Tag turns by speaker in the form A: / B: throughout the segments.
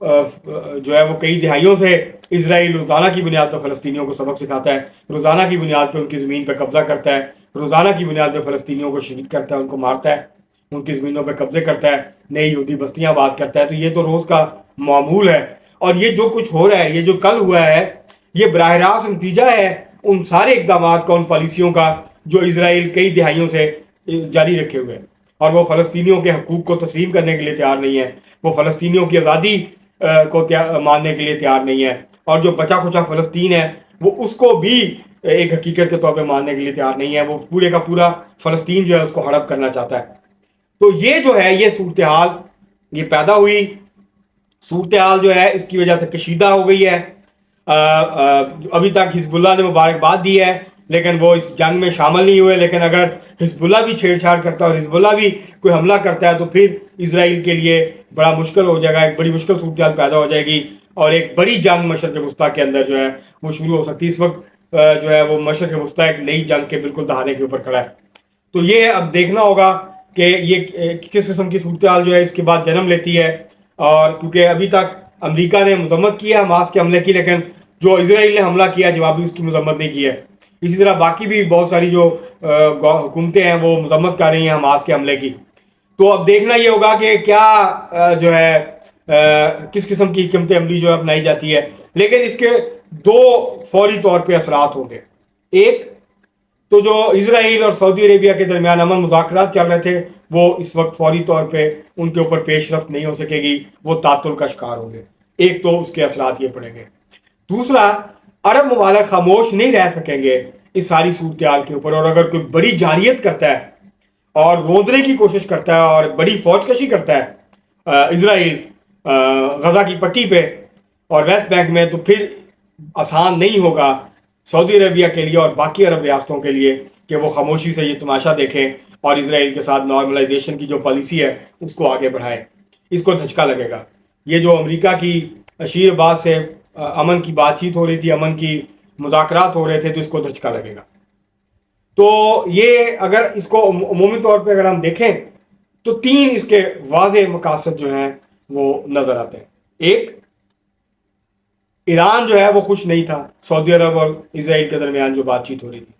A: جو ہے وہ کئی دہائیوں سے اسرائیل روزانہ کی بنیاد پر فلسطینیوں کو سبق سکھاتا ہے، روزانہ کی بنیاد پہ ان کی زمین پہ قبضہ کرتا ہے، روزانہ کی بنیاد پہ فلسطینیوں کو شہید کرتا ہے، ان کو مارتا ہے، ان کی زمینوں پہ قبضے کرتا ہے، نئی یہودی بستیاں آباد کرتا ہے. تو یہ تو روز کا معمول ہے. اور یہ جو کچھ ہو رہا ہے، یہ جو کل ہوا ہے، یہ براہ راست نتیجہ ہے ان سارے اقدامات کا، ان پالیسیوں کا جو اسرائیل کئی دہائیوں سے جاری رکھے ہوئے ہیں. اور وہ فلسطینیوں کے حقوق کو تسلیم کرنے کے لیے تیار نہیں ہے، وہ فلسطینیوں کی آزادی کو ماننے کے لیے تیار نہیں ہے، اور جو بچا کھچا فلسطین ہے وہ اس کو بھی ایک حقیقت کے طور پہ ماننے کے لیے تیار نہیں ہے. وہ پورے کا پورا فلسطین جو ہے اس کو ہڑپ کرنا چاہتا ہے. تو یہ جو ہے یہ صورتحال یہ پیدا ہوئی. صورتحال جو ہے اس کی وجہ سے کشیدہ ہو گئی ہے. ابھی تک حزب اللہ نے مبارکباد دی ہے لیکن وہ اس جنگ میں شامل نہیں ہوئے. لیکن اگر حزب اللہ بھی چھیڑ چھاڑ کرتا ہے اور حزب اللہ بھی کوئی حملہ کرتا ہے تو پھر اسرائیل کے لیے بڑا مشکل ہو جائے گا، ایک بڑی مشکل صورتحال پیدا ہو جائے گی، اور ایک بڑی جنگ مشرق وسطیٰ کے اندر جو ہے وہ شروع ہو سکتی ہے. اس وقت جو ہے وہ مشرق وسطیٰ ایک نئی جنگ کے بالکل دہانے کے اوپر کھڑا ہے. تو یہ اب دیکھنا ہوگا کہ یہ کس قسم کی صورتحال جو ہے اس کے بعد جنم لیتی ہے. اور کیونکہ ابھی تک امریکہ نے مذمت کی ہے حماس کے حملے کی، لیکن جو اسرائیل نے حملہ کیا جوابی اس کی مذمت نہیں کی ہے. اسی طرح باقی بھی بہت ساری جو حکومتیں ہیں وہ مذمت کر رہی ہیں حماس کے حملے کی. تو اب دیکھنا یہ ہوگا کہ کیا جو ہے کس قسم کی حکمت عملی جو ہے اپنائی جاتی ہے. لیکن اس کے دو فوری طور پہ اثرات ہوں گے. ایک تو جو اسرائیل اور سعودی عربیہ کے درمیان امن مذاکرات چل رہے تھے وہ اس وقت فوری طور پہ ان کے اوپر پیش رفت نہیں ہو سکے گی، وہ تعطل کا شکار ہوں گے. ایک تو اس کے اثرات یہ پڑیں گے. دوسرا، عرب ممالک خاموش نہیں رہ سکیں گے اس ساری صورتحال کے اوپر، اور اگر کوئی بڑی جارحیت کرتا ہے اور روندنے کی کوشش کرتا ہے اور بڑی فوج کشی کرتا ہے اسرائیل غزہ کی پٹی پہ اور ویسٹ بینک میں، تو پھر آسان نہیں ہوگا سعودی عربیہ کے لیے اور باقی عرب ریاستوں کے لیے کہ وہ خاموشی سے یہ تماشا دیکھیں اور اسرائیل کے ساتھ نارملائزیشن کی جو پالیسی ہے اس کو آگے بڑھائیں. اس کو دھچکا لگے گا. یہ جو امریکہ کی اشیر عباس سے امن کی بات چیت ہو رہی تھی، امن کی مذاکرات ہو رہے تھے، تو اس کو دھچکا لگے گا. تو یہ اگر اس کو عمومی طور پہ اگر ہم دیکھیں تو تین اس کے واضح مقاصد جو ہیں وہ نظر آتے ہیں. ایک، ایران جو ہے وہ خوش نہیں تھا سعودی عرب اور اسرائیل کے درمیان جو بات چیت ہو رہی تھی،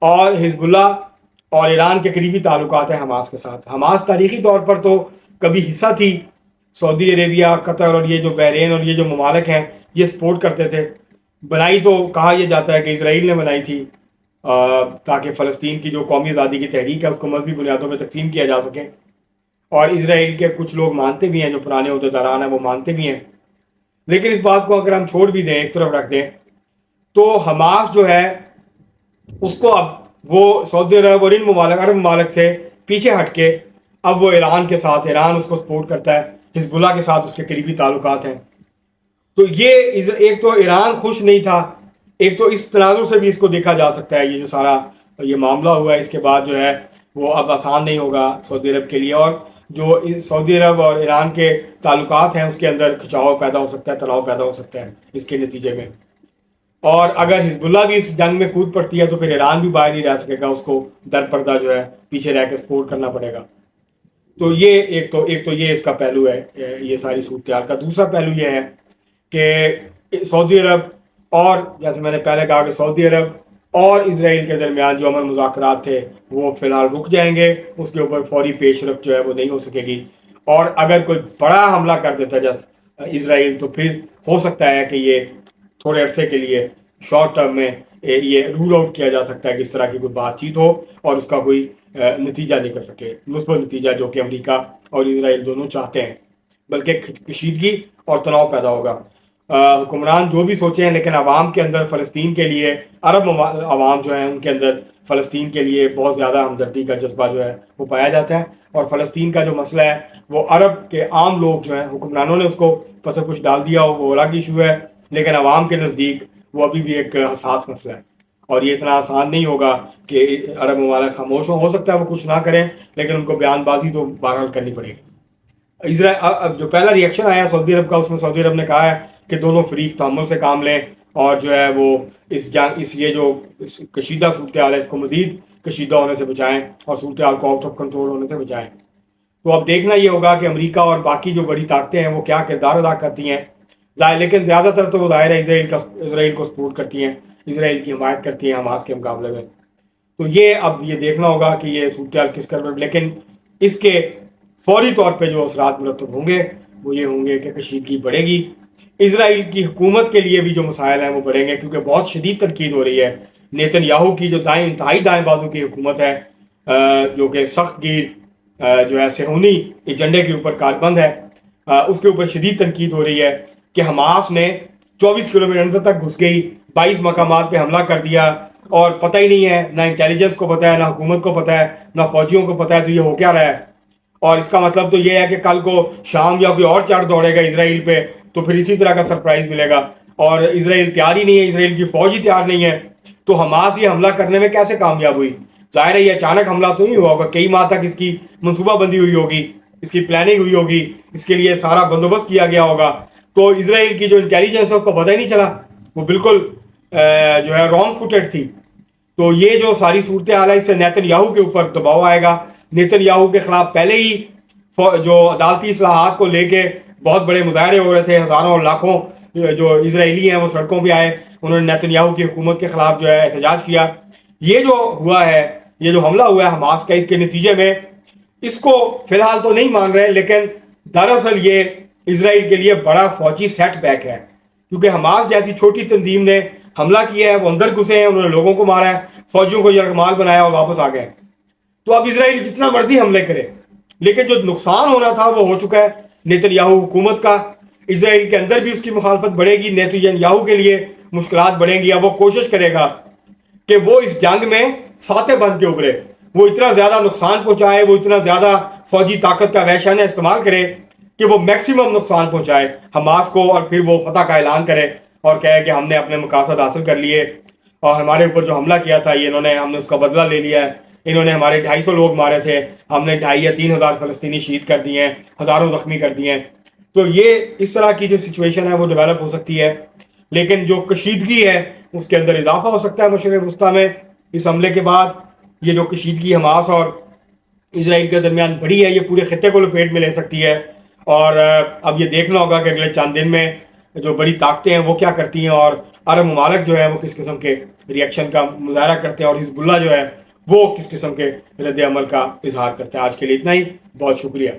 A: اور حزب اللہ اور ایران کے قریبی تعلقات ہیں حماس کے ساتھ. حماس تاریخی طور پر تو کبھی حصہ تھی سعودی عربیہ، قطر اور یہ جو بحرین اور یہ جو ممالک ہیں یہ سپورٹ کرتے تھے. بنائی تو کہا یہ جاتا ہے کہ اسرائیل نے بنائی تھی تاکہ فلسطین کی جو قومی آزادی کی تحریک ہے اس کو مذہبی بنیادوں پہ تقسیم کیا جا سکے. اور اسرائیل کے کچھ لوگ مانتے بھی ہیں، جو پرانے عہدیداران ہیں وہ مانتے بھی ہیں. لیکن اس بات کو اگر ہم چھوڑ بھی دیں، ایک طرف رکھ دیں، تو حماس جو ہے اس کو اب وہ سعودی عرب اور ان عرب ممالک سے پیچھے ہٹ کے اب وہ ایران کے ساتھ، ایران اس کو سپورٹ کرتا ہے، حزب اللہ کے ساتھ اس کے قریبی تعلقات ہیں. تو یہ ایک تو ایران خوش نہیں تھا، ایک تو اس تناظر سے بھی اس کو دیکھا جا سکتا ہے یہ جو سارا یہ معاملہ ہوا ہے اس کے بعد جو ہے وہ اب آسان نہیں ہوگا سعودی عرب کے لیے، اور جو سعودی عرب اور ایران کے تعلقات ہیں اس کے اندر کھچاؤ پیدا ہو سکتا ہے، تناؤ پیدا ہو سکتا ہے اس کے نتیجے میں. اور اگر حزب اللہ بھی اس جنگ میں کود پڑتی ہے تو پھر ایران بھی باہر نہیں رہ سکے گا، اس کو در پردہ جو ہے پیچھے رہ کے سپورٹ کرنا پڑے گا. تو یہ ایک تو یہ اس کا پہلو ہے یہ ساری صورتحال کا. دوسرا پہلو یہ ہے کہ سعودی عرب اور جیسے میں نے پہلے کہا کہ سعودی عرب اور اسرائیل کے درمیان جو امن مذاکرات تھے وہ فی الحال رک جائیں گے، اس کے اوپر فوری پیش رفت جو ہے وہ نہیں ہو سکے گی. اور اگر کوئی بڑا حملہ کر دیتا ہے جیسے اسرائیل تو پھر ہو سکتا ہے کہ یہ تھوڑے عرصے کے لیے شارٹ ٹرم میں یہ رول آؤٹ کیا جا سکتا ہے کہ اس طرح کی کوئی بات چیت ہو اور اس کا کوئی نتیجہ نہیں کر سکے، مثبت نتیجہ جو کہ امریکہ اور اسرائیل دونوں چاہتے ہیں، بلکہ کشیدگی اور تناؤ پیدا ہوگا. حکمران جو بھی سوچے ہیں، لیکن عوام کے اندر فلسطین کے لیے، عرب عوام جو ہیں ان کے اندر فلسطین کے لیے بہت زیادہ ہمدردی کا جذبہ جو ہے وہ پایا جاتا ہے. اور فلسطین کا جو مسئلہ ہے وہ عرب کے عام لوگ جو ہیں، حکمرانوں نے اس کو پس پش ڈال دیا ہو، وہ الگ ایشو ہے، لیکن عوام کے نزدیک وہ ابھی بھی ایک حساس مسئلہ ہے. اور یہ اتنا آسان نہیں ہوگا کہ عرب ممالک خاموش ہو سکتا ہے وہ کچھ نہ کریں، لیکن ان کو بیان بازی تو بہرحال کرنی پڑے گی. اسرائیل جو پہلا ریئیکشن آیا سعودی عرب کا، اس میں سعودی عرب نے کہا ہے کہ دونوں فریق تحمل سے کام لیں اور جو ہے وہ اس یہ جو کشیدہ صورتحال ہے اس کو مزید کشیدہ ہونے سے بچائیں اور صورتحال کو آؤٹ آف کنٹرول ہونے سے بچائیں. تو اب دیکھنا یہ ہوگا کہ امریکہ اور باقی جو بڑی طاقتیں ہیں وہ کیا کردار ادا کرتی ہیں. لیکن زیادہ تر تو وہ ظاہر ہے اسرائیل کو سپورٹ کرتی ہیں، اسرائیل کی حمایت کرتی ہیں حماس کے مقابلے میں. تو اب یہ دیکھنا ہوگا کہ یہ صورتحال کس قدر، لیکن اس کے فوری طور پہ جو اثرات مرتب ہوں گے وہ یہ ہوں گے کہ کشیدگی بڑھے گی. اسرائیل کی حکومت کے لیے بھی جو مسائل ہیں وہ بڑھیں گے، کیونکہ بہت شدید تنقید ہو رہی ہے نیتن یاہو کی جو انتہائی دائیں بازو کی حکومت ہے، جو کہ سخت گیر جو ہے صہیونی ایجنڈے کے اوپر کاربند ہے، اس کے اوپر شدید تنقید ہو رہی ہے کہ حماس نے 24 کلومیٹر اندر تک گھس گئی، 22 مقامات پہ حملہ کر دیا، اور پتہ ہی نہیں ہے، نہ انٹیلیجنس کو پتہ ہے، نہ حکومت کو پتہ ہے، نہ فوجیوں کو پتہ ہے تو یہ ہو کیا رہا ہے. اور اس کا مطلب تو یہ ہے کہ کل کو شام یا کوئی اور چڑھ دوڑے گا اسرائیل پہ تو پھر اسی طرح کا سرپرائز ملے گا. اور اسرائیل تیار ہی نہیں ہے، اسرائیل کی فوج ہی تیار نہیں ہے، تو حماس یہ حملہ کرنے میں کیسے کامیاب ہوئی؟ ظاہر ہے یہ اچانک حملہ تو نہیں ہوا ہوگا، کئی ماہ تک اس کی منصوبہ بندی ہوئی ہوگی، اس کی پلاننگ ہوئی ہوگی، اس کے لیے سارا بندوبست کیا گیا ہوگا. تو اسرائیل کی جو انٹیلیجنس ہے اس کو پتہ ہی نہیں چلا، وہ بالکل جو ہے رانگ فوٹڈ تھی. تو یہ جو ساری صورتحال ہے اس سے نیتن یاہو کے اوپر دباؤ آئے گا. نیتن یاہو کے خلاف پہلے ہی جو عدالتی اصلاحات کو لے کے بہت بڑے مظاہرے ہو رہے تھے، ہزاروں اور لاکھوں جو اسرائیلی ہیں وہ سڑکوں پہ آئے، انہوں نے نیتن یاہو کی حکومت کے خلاف جو ہے احتجاج کیا. یہ جو ہوا ہے، یہ جو حملہ ہوا ہے حماس کا، اس کے نتیجے میں اس کو فی الحال تو نہیں مان رہے، لیکن دراصل یہ اسرائیل کے لیے بڑا فوجی سیٹ بیک ہے، کیونکہ حماس جیسی چھوٹی تنظیم نے حملہ کیا ہے، وہ اندر گھسے ہیں، انہوں نے لوگوں کو مارا ہے، فوجیوں کو یرغمال بنایا اور واپس آ گئے. تو اب اسرائیل جتنا مرضی حملے کرے، لیکن جو نقصان ہونا تھا وہ ہو چکا ہے نیتن یاہو حکومت کا. اسرائیل کے اندر بھی اس کی مخالفت بڑھے گی، نیتن یاہو کے لیے مشکلات بڑھیں گی. اب وہ کوشش کرے گا کہ وہ اس جنگ میں فاتح بن کے ابھرے، وہ اتنا زیادہ نقصان پہنچائے، وہ اتنا زیادہ فوجی طاقت کا وحشیانہ استعمال کرے کہ وہ میکسیمم نقصان پہنچائے حماس کو، اور پھر وہ فتح کا اعلان کرے اور کہے کہ ہم نے اپنے مقاصد حاصل کر لیے، اور ہمارے اوپر جو حملہ کیا تھا ہم نے اس کا بدلہ لے لیا ہے، انہوں نے ہمارے 250 لوگ مارے تھے، ہم نے 2,500 یا 3,000 فلسطینی شہید کر دیے ہیں، ہزاروں زخمی کر دیے ہیں. تو یہ اس طرح کی جو سچویشن ہے وہ ڈیولپ ہو سکتی ہے. لیکن جو کشیدگی ہے اس کے اندر اضافہ ہو سکتا ہے مشرق وسطیٰ میں. اس حملے کے بعد یہ جو کشیدگی حماس اور اسرائیل کے درمیان بڑی ہے، یہ پورے خطے کو لپیٹ میں لے سکتی ہے. اور اب یہ دیکھنا ہوگا کہ اگلے چند دن میں جو بڑی طاقتیں ہیں وہ کیا کرتی ہیں، اور عرب ممالک جو ہے وہ کس قسم کے ریئیکشن کا مظاہرہ کرتے ہیں، اور حزب اللہ جو ہے وہ کس قسم کے رد عمل کا اظہار کرتے ہیں. آج کے لیے اتنا ہی، بہت شکریہ.